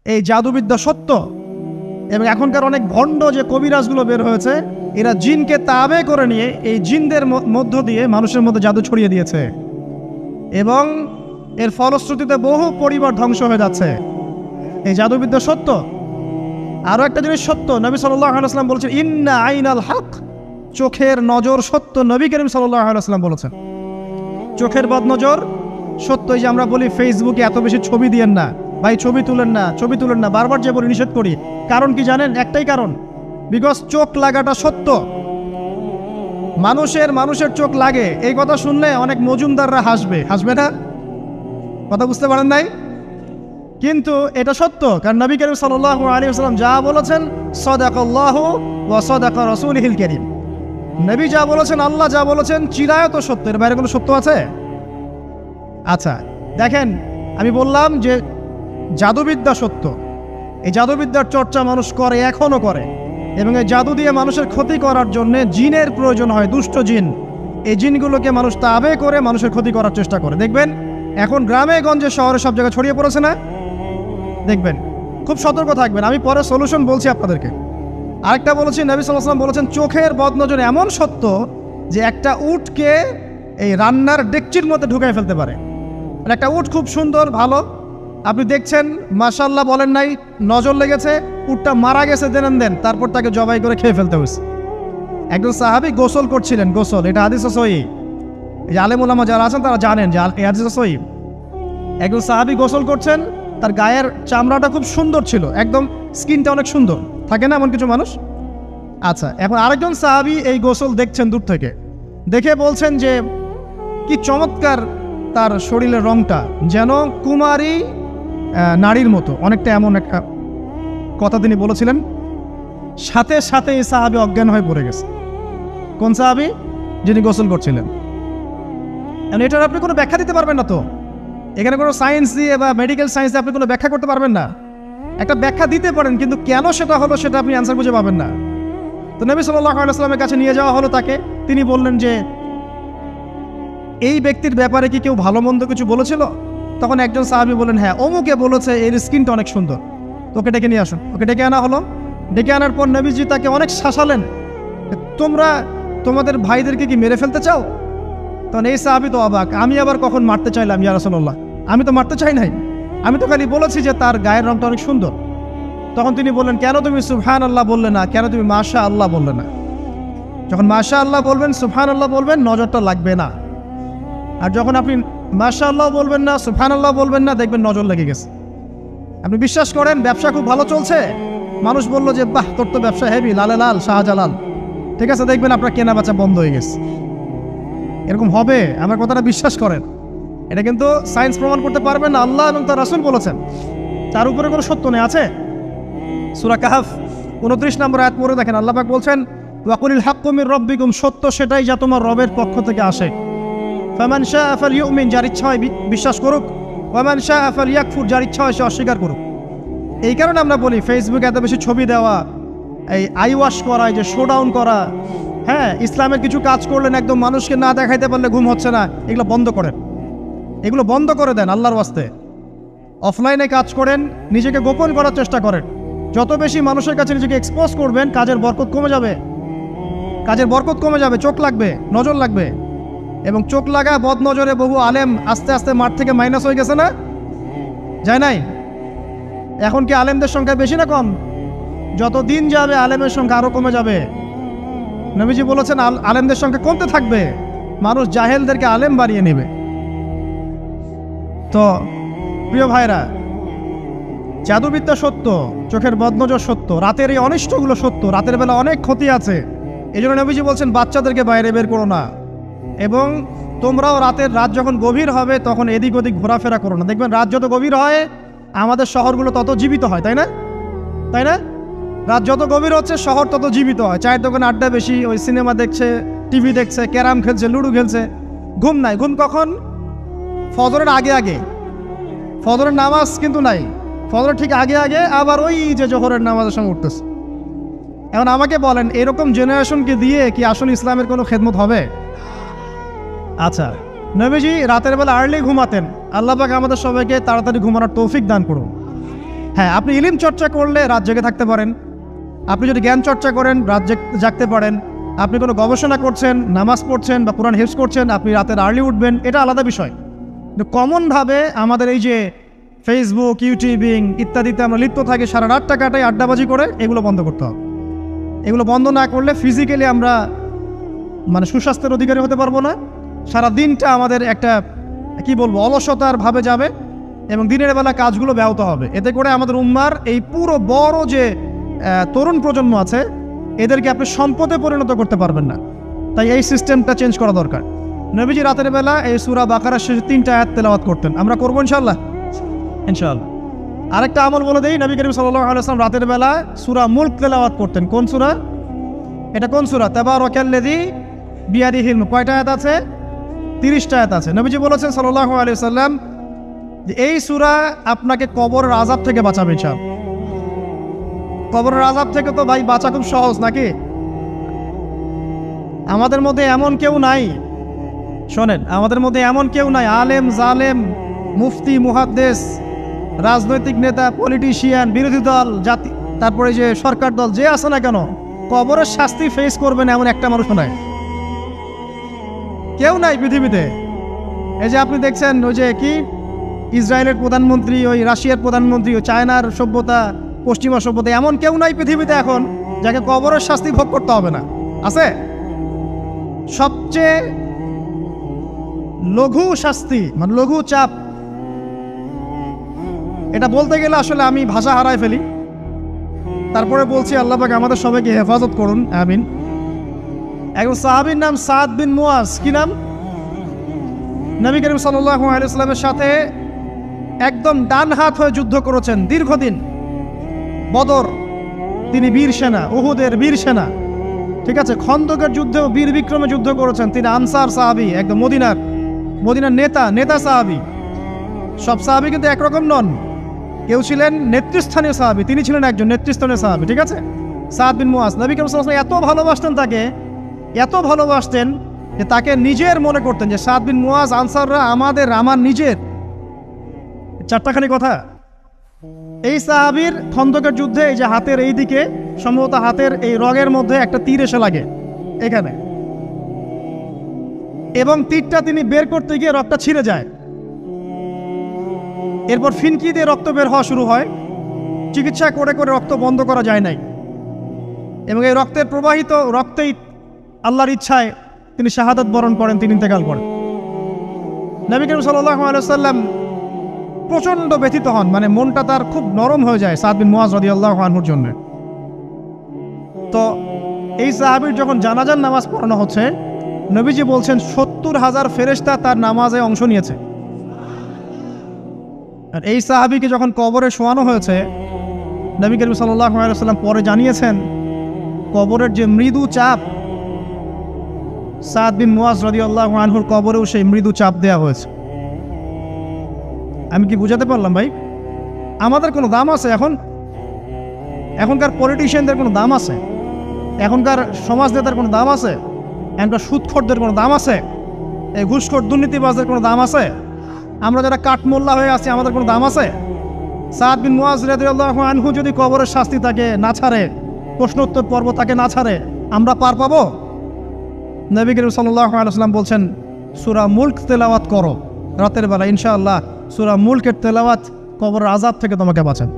এই জাদুবিদ্যা সত্য। এবং এখনকার অনেক ভণ্ড যে কবিরাজগুলো বের হয়েছে, এরা জিনকে তাবে করে নিয়ে এই জিনদের মধ্য দিয়ে মানুষের মধ্যে জাদু ছড়িয়ে দিয়েছে, এবং এর ফলশ্রুতিতে বহু পরিবার ধ্বংস হয়ে যাচ্ছে। এই জাদুবিদ্যা সত্য। আরও একটা জিনিস সত্য, নবী সাল্লাল্লাহু আলাইহি ওয়াসাল্লাম বলেছেন ইন্না আইনাল হক, চোখের নজর সত্য। নবী করিম সাল্লাল্লাহু আলাইহি ওয়াসাল্লাম বলেছেন চোখের বদনজর সত্য। এই যে আমরা বলি ফেসবুকে এত বেশি ছবি দিয়েন না ভাই, ছবি তুলেন না, ছবি তুলেন না, বারবার যে বলি নিষেধ করি। কারণ কি জানেন? একটাই কারণ, বিকজ চোখ লাগাটা সত্য। মানুষের চোখ লাগে, এই কথা শুনলে অনেক মজুমদাররা হাসবে না? কথা বুঝতে পারেন নাই? কিন্তু এটা সত্য, কারণ নবী করিম সাল্লাল্লাহু আলাইহি ওয়াসাল্লাম যা বলেছেন সাদাকাল্লাহু ওয়া সাদাকা রাসূলুহুল কারীম। নবী যা বলেছেন, আল্লাহ যা বলেছেন চিরায়ত সত্য, এর বাইরে কোনো সত্য আছে? আচ্ছা দেখেন, আমি বললাম যে জাদুবিদ্যা সত্য। এই জাদুবিদ্যার চর্চা মানুষ করে, এখনও করে, এবং এই জাদু দিয়ে মানুষের ক্ষতি করার জন্য জিনের প্রয়োজন হয়, দুষ্ট জিন। এই জিনগুলোকে মানুষ তাবে করে মানুষের ক্ষতি করার চেষ্টা করে। দেখবেন এখন গ্রামে গঞ্জে শহরে সব জায়গায় ছড়িয়ে পড়েছে না? দেখবেন, খুব সতর্ক থাকবেন। আমি পরে সলিউশন বলছি আপনাদেরকে। আরেকটা বলেছি, নবী সাল্লাল্লাহু আলাইহি ওয়াসাল্লাম বলেছেন চোখের বদনজর এমন সত্য যে একটা উটকে এই রান্নার ডেকচির মধ্যে ঢুকাই ফেলতে পারে। আর একটা উট খুব সুন্দর, ভালো, আপনি দেখছেন মাশাআল্লাহ বলেন নাই, নজর লেগেছে, উটটা মারা গেছে, দেন তারপর তাকে জবাই করে খেয়ে ফেলতে হয়েছে। একজন সাহাবী গোসল করছিলেন, গোসল, এটা হাদিস সহিহ। এই আলেম ওলামা যারা আছেন তারা জানেন যে এই হাদিস সহিহ। একজন সাহাবী গোসল করছেন, তার গায়ের চামড়াটা খুব সুন্দর ছিল, একদম স্কিনটা অনেক সুন্দর, থাকে না এমন কিছু মানুষ? আচ্ছা, এখন আরেকজন সাহাবী এই গোসল দেখছেন দূর থেকে, দেখে বলছেন যে কি চমৎকার তার শরীরের রংটা, যেন কুমারী নারীর মতো, অনেকটা এমন একটা কথা তিনি বলেছিলেন। সাথে সাথে এই সাহাবী অজ্ঞান হয়ে পড়ে গেছে। কোন সাহাবী? যিনি গোসল করছিলেন। এটার আপনি কোনো ব্যাখ্যা দিতে পারবেন না তো, এখানে কোনো সায়েন্স দিয়ে বা মেডিকেল সায়েন্স দিয়ে আপনি কোনো ব্যাখ্যা করতে পারবেন না। একটা ব্যাখ্যা দিতে পারেন, কিন্তু কেন সেটা হলো সেটা আপনি অ্যান্সার খুঁজে পাবেন না। তো নবী সাল্লাল্লাহু আলাইহি ওয়াসাল্লামের কাছে নিয়ে যাওয়া হলো তাকে। তিনি বললেন যে এই ব্যক্তির ব্যাপারে কি কেউ ভালো মন্দ কিছু বলেছিল? তখন একজন সাহাবী বলেন হ্যাঁ, অমুকে বলেছে এর স্কিনটা অনেক সুন্দর, ওকে ডেকে নিয়ে আসুন। ওকে ডেকে আনা হলো। ডেকে আনার পর নবীজি তাকে অনেক শাসালেন, তোমরা তোমাদের ভাইদেরকে কি মেরে ফেলতে চাও? তখন এই সাহাবী তো অবাক, আমি আবার কখন মারতে চাইলাম ইয়া রাসূলুল্লাহ? আমি তো মারতে চাই নাই, আমি তো খালি বলেছি যে তার গায়ের রংটা অনেক সুন্দর। তখন তিনি বললেন কেন তুমি সুবহানাল্লাহ বললে না, কেন তুমি মাশাআল্লাহ বললে না? যখন মাশাআল্লাহ বলবেন, সুবহানাল্লাহ বলবেন, নজরটা লাগবে না। আর যখন আপনি মাশাআল্লাহ বলবেন না, সুবহানাল্লাহ বলবেন না, দেখবেন নজর লেগে গেছে। আপনি বিশ্বাস করেন ব্যবসা খুব ভালো চলছে, মানুষ বলল যে বাহ তোর তো ব্যবসা হেভি, লালে লাল শাহজালাল, ঠিক আছে, দেখবেন আপনার কেনা বেচা বন্ধ হয়ে গেছে। এরকম হবে, আমার কথাটা বিশ্বাস করেন। এটা কিন্তু সায়েন্স প্রমাণ করতে পারবেন না, আল্লাহ এবং তার রাসূল বলেছেন, তার উপরে কোনো সত্য নেই। আছে সূরা কাহফ 29 নম্বর আয়াত পড়ে দেখেন, আল্লাহ পাক বলছেন ওয়াকুলিল হাক্কু মির রাব্বিকুম, সত্য সেটাই যা তোমার রবের পক্ষ থেকে আসে। ফামান শাআ ফালইউমিন, যার ইচ্ছা হয় বিশ্বাস করুক, ওয়ামান শাআ ফালইয়াকফুর, যার ইচ্ছা হয় সে অস্বীকার করুক। এই কারণে আমরা বলি ফেসবুকে এত বেশি ছবি দেওয়া, এই আই ওয়াশ করা, এই যে শো ডাউন করা, হ্যাঁ, ইসলামের কিছু কাজ করলেন একদম মানুষকে না দেখাইতে পারলে ঘুম হচ্ছে না, এগুলো বন্ধ করেন, এগুলো বন্ধ করে দেন আল্লাহর ওয়াস্তে। অফলাইনে কাজ করেন, নিজেকে গোপন করার চেষ্টা করেন। যত বেশি মানুষের কাছে নিজেকে এক্সপোজ করবেন, কাজের বরকত কমে যাবে, কাজের বরকত কমে যাবে, চোখ লাগবে, নজর লাগবে। এবং চোখ লাগা বদ নজরে বহু আলেম আস্তে আস্তে মাঠ থেকে মাইনাস হয়ে গেছে না? যায় নাই? এখন কি আলেমদের সংখ্যা বেশি না কম? যত দিন যাবে আলেমের সংখ্যা আরো কমে যাবে। নবীজি বলেছেন আলেমদের সংখ্যা কমতে থাকবে, মানুষ জাহেলদেরকে আলেম বানিয়ে নেবে। তো প্রিয় ভাইরা, জাদুবিদ্যা সত্য, চোখের বদনজর সত্য, রাতের এই অনিষ্টগুলো সত্য, রাতের বেলা অনেক ক্ষতি আছে। এই জন্য নবীজি বলছেন বাচ্চাদেরকে বাইরে বের করো না, এবং তোমরাও রাত যখন গভীর হবে তখন এদিক ওদিক ঘোরাফেরা করো না। দেখবেন রাত যত গভীর হয় আমাদের শহরগুলো তত জীবিত হয়, তাই না? তাই না? রাত যত গভীর হচ্ছে শহর তত জীবিত হয়। চায়ের দোকানে আড্ডা বেশি, ওই সিনেমা দেখছে, টিভি দেখছে, ক্যারাম খেলছে, লুডো খেলছে, ঘুম নাই। ঘুম কখন? ফজরের আগে আগে। ফজরের নামাজ কিন্তু নাই, ফজরের ঠিক আগে আগে আবার ওই যে জোহরের নামাজের সঙ্গে উঠতেছে। এখন আমাকে বলেন এরকম জেনারেশনকে দিয়ে কি আসলে ইসলামের কোনো খেদমত হবে? আচ্ছা, নবীজি রাতের বেলা আর্লি ঘুমাতেন, আল্লাহ পাক আমাদের সবাইকে তাড়াতাড়ি ঘুমানোর তৌফিক দান করুন। হ্যাঁ, আপনি ইলম চর্চা করলে রাত জেগে থাকতে পারেন, আপনি যদি জ্ঞান চর্চা করেন রাত জাগতে পারেন, আপনি কোনো গবেষণা করছেন, নামাজ পড়ছেন বা কোরআন হিফজ করছেন, আপনি রাতের আর্লি উঠবেন, এটা আলাদা বিষয়। কিন্তু কমনভাবে আমাদের এই যে ফেসবুক, ইউটিউবিং ইত্যাদিতে আমরা লিপ্ত থাকি, সারা রাতটা কাটাই আড্ডাবাজি করে, এগুলো বন্ধ করতে হবে। এগুলো বন্ধ না করলে ফিজিক্যালি আমরা মানে সুস্বাস্থ্যের অধিকারী হতে পারবো না। সারা দিনটা আমাদের একটা কি বলবো অলসতার ভাবে যাবে এবং দিনের বেলা কাজগুলো ব্যাহত হবে। এতে করে আমাদের উম্মার এই পুরো বড় যে তরুণ প্রজন্ম আছে এদেরকে আপনি সম্পদে পরিণত করতে পারবেন না। তাই এই সিস্টেমটা চেঞ্জ করা দরকার। নবীজি রাতের বেলা এই সূরা বাকারার শেষে 3টা আয়াত তেলাওয়াত করতেন, আমরা করবো ইনশাআল্লাহ। ইনশাআল্লাহ। আরেকটা আমল বলে দেই, নবী করিম সাল্লাল্লাহু আলাইহি ওয়াসাল্লাম রাতের বেলা সূরা মুলক তেলাওয়াত করতেন। কোন সূরা এটা? কোন সূরা? তাবারাকাল্লাযী বিয়াদিহিল মুলক। কয়টা আয়াত আছে? 30টা আয়াত আছে। নবীজি বলেছেন সাল্লাল্লাহু আলাইহি ওয়াসাল্লাম যে এই সূরা আপনাকে কবরের আযাব থেকে বাঁচাবে ইনশাআল্লাহ। কবরের আযাব থেকে তো ভাই বাঁচা খুব সহজ নাকি? আমাদের মধ্যে এমন কেউ নাই, শোনেন, আমাদের মধ্যে এমন কেউ নাই আলেম জালেম মুফতি মুহাদ্দিস রাজনৈতিক নেতা পলিটিশিয়ান বিরোধী দল জাতি তারপরে যে সরকার দল যে আছে না কেন কবরের শাস্তি ফেস করবেন এমন একটা মানুষ নাই, কেউ নাই পৃথিবীতে। এই যে আপনি দেখছেন ওই যে কি ইসরায়েলের প্রধানমন্ত্রী, ওই রাশিয়ার প্রধানমন্ত্রী, ওই চায়নার সভ্যতা, পশ্চিমা সভ্যতা, এমন কেউ নাই পৃথিবীতে এখন যাকে কবরের শাস্তি ভোগ করতে হবে না। আছে? সবচেয়ে লঘু শাস্তি মানে লঘু চাপ, এটা বলতে গেলে আসলে আমি ভাষা হারায় ফেলি, তারপরে বলছি আল্লাহ পাক আমাদের সবাইকে হেফাজত করুন, আমিন। একজন সাহাবীর নাম সাদ বিন মুয়াজ। কি নাম? নবী করিম সাল্লাল্লাহু আলাইহি ওয়াসাল্লামের সাথে একদম ডান হাত হয়ে যুদ্ধ করেছেন দীর্ঘদিন। বদর তিনি বীর সেনা, উহুদের বীর সেনা, ঠিক আছে, খন্দকের যুদ্ধেও বীর বিক্রমে যুদ্ধ করেছেন। তিনি আনসার সাহাবী, একদম মদিনার নেতা সাহাবী। সব সাহাবী কিন্তু একরকম নন, কেউ ছিলেন নেতৃস্থানীয় সাহাবী, তিনি ছিলেন একজন নেতৃস্থানীয় সাহাবী, ঠিক আছে, সাদ বিন মুয়াজ। নবী করিম সাল্লাল্লাহু আলাইহি ওয়াসাল্লাম এত ভালোবাসতেন তাকে, এত ভালোবাসতেন যে তাকে নিজের মনে করতেন যে সাদ বিন মুয়াজ আনসাররা আমার নিজের। চারটাখানি কথা। এই সাহাবীর খন্দকের যুদ্ধে এই যে হাতের এই দিকে সম্ভবত হাতের এই রগের মধ্যে একটা তীর এসে লাগে এখানে, এবং তীরটা তিনি বের করতে গিয়ে রক্তটা ছিঁড়ে যায়। এরপর ফিনকি দিয়ে রক্ত বের হওয়া শুরু হয়। চিকিৎসা করে করে রক্ত বন্ধ করা যায় নাই, এবং এই রক্তের প্রবাহিত রক্তেই আল্লাহর ইচ্ছায় তিনি শাহাদাত বরণ করেন, তিনি ইন্তেকাল করেন। নবী করিম সাল্লাল্লাহু আলাইহি ওয়াসাল্লাম প্রচণ্ড ব্যথিত হন, মানে মনটা তার খুব নরম হয়ে যায় সাদ বিন মুয়াজ রাদিয়াল্লাহু আনহুর জন্য। তো এই সাহাবীর যখন জানাজার নামাজ পড়ানো হচ্ছে, নবীজি বলছেন 70,000 ফেরেশতা তার নামাজে অংশ নিয়েছে। আর এই সাহাবীকে যখন কবরে শোয়ানো হয়েছে, নবী করিম সাল্লাল্লাহু আলাইহি ওয়াসাল্লাম পরে জানিয়েছেন কবরের যে মৃদু চাপ, সাদ বিন মুয়াজ রাদিয়াল্লাহু আনহুর কবরেও সেই মৃদু চাপ দেওয়া হয়েছে। আমি কি বুঝাতে পারলাম ভাই? আমাদের কোনো দাম আছে এখনকার পলিটিশিয়ানদের কোনো দাম আছে? এখনকার সমাজ নেতার কোনো দাম আছে? এখনকার সুদখোরদের কোনো দাম আছে? এই ঘুষখোর দুর্নীতিবাজদের কোনো দাম আছে? আমরা যারা কাঠমোল্লা হয়ে আছি আমাদের কোনো দাম আছে? সাদ বিন মুয়াজ রাদিয়াল্লাহু আনহু যদি কবরের শাস্তি তাকে না ছাড়ে, প্রশ্নোত্তর পর্ব তাকে না ছাড়ে, আমরা পার পাবো? নবী করিম সাল্লাল্লাহু আলাইহি ওয়াসাল্লাম বলছেন সূরা মুলক তেলাওয়াত করো রাতের বেলা, ইনশাআল্লাহ সূরা মুলকের তেলাওয়াত কবরের আযাব থেকে তোমাকে বাঁচান।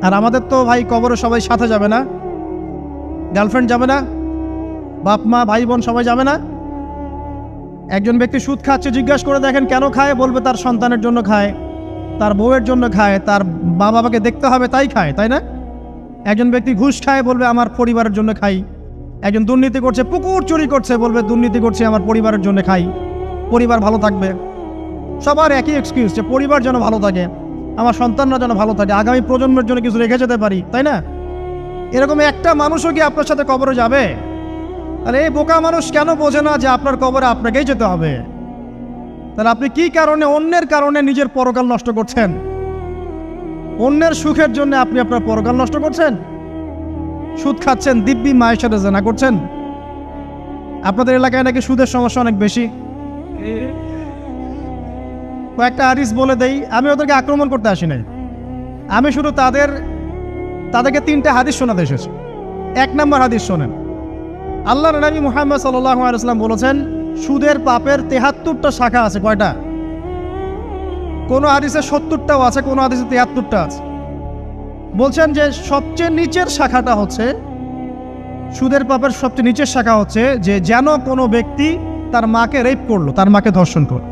আর আমাদের তো ভাই কবরে সবাই সাথে যাবে না, গার্লফ্রেন্ড যাবে না, বাপ মা ভাই বোন সবাই যাবে না। একজন ব্যক্তি সুদ খাচ্ছে, জিজ্ঞাসা করে দেখেন কেন খায়, বলবে তার সন্তানের জন্য খায়, তার বউয়ের জন্য খায়, তার মা বাবাকে দেখতে হবে তাই খায়, তাই না? একজন ব্যক্তি ঘুষ খায়, বলবে আমার পরিবারের জন্য খাই। একজন দুর্নীতি করছে, পুকুর চুরি করছে, বলবে দুর্নীতি করছে আমার পরিবারের জন্য খাই, পরিবার ভালো থাকবে। সবার একই এক্সকিউজ যে পরিবার যেন ভালো থাকে, আমার সন্তানরা যেন ভালো থাকে, আগামী প্রজন্মের জন্য কিছু রেখে যেতে পারি, তাই না? এরকম একটা মানুষও কি আপনার সাথে কবরে যাবে? আর এই বোকা মানুষ কেন বোঝে না যে আপনার কবরে আপনাকেই যেতে হবে? তাহলে আপনি কি কারণে, অন্যের কারণে নিজের পরকাল নষ্ট করছেন? অন্যের সুখের জন্য আপনি আপনার পরকাল নষ্ট করছেন। সুদ খাচ্ছেন, দিব্যি মায়ের সাথে জেনা করছেন। আপনাদের এলাকায় নাকি সুদের সমস্যা অনেক বেশি। কয়েকটা হাদিস বলে দেই, আমি ওদেরকে আক্রমণ করতে আসি নাই, আমি শুধু তাদেরকে 3টা হাদিস শোনাতে এসেছি। 1 নম্বর হাদিস শোনেন। আল্লাহর নবী মুহাম্মদ সাল্লাল্লাহু আলাইহি ওয়াসাল্লাম বলেছেন, সুদের পাপের 73টা শাখা আছে। কয়টা? কোন হাদিসে 70টাও আছে, কোন হাদিসে 73টা আছে। বলছেন যে সবচেয়ে নিচের শাখাটা হচ্ছে, সুদের পাপের সবচেয়ে নিচের শাখা হচ্ছে যে যেন কোনো ব্যক্তি তার মাকে রেপ করলো, তার মাকে ধর্ষণ করলো।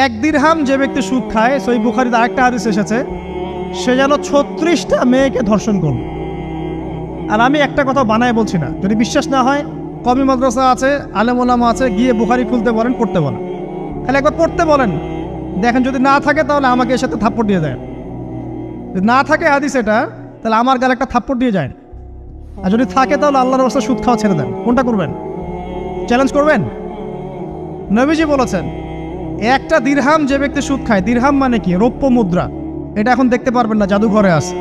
1 দিরহাম যে ব্যক্তি সুদ খায়, সহিহ বুখারীতে আরেকটা হাদিস এসেছে, সে যেন 36টা মেয়েকে ধর্ষণ করলো। আর আমি একটা কথা বানায় বলছি না, যদি বিশ্বাস না হয় কওমি মাদ্রাসা আছে, আলেম ওলামা আছে, গিয়ে বুখারী খুলতে বলেন, পড়তে বলেন, খালি একবার পড়তে বলেন, দেখেন যদি না থাকে তাহলে আমাকে এর সাথে থাপ্পড় দিয়ে দেয়। যদি না থাকে হাদিস এটা, তাহলে আমার গালে একটা থাপ্পড় দিয়ে যায়। আর যদি থাকে তাহলে আল্লাহর রাস্তায় সুদ খাওয়া ছেড়ে দেন। কোনটা করবেন? চ্যালেঞ্জ করবেন? নবীজি বলেছেন, 1টা দিরহাম যে ব্যক্তি সুদ খায়, দিরহাম মানে কি? রৌপ্য মুদ্রা। এটা এখন দেখতে পারবেন না, জাদুঘরে আছে।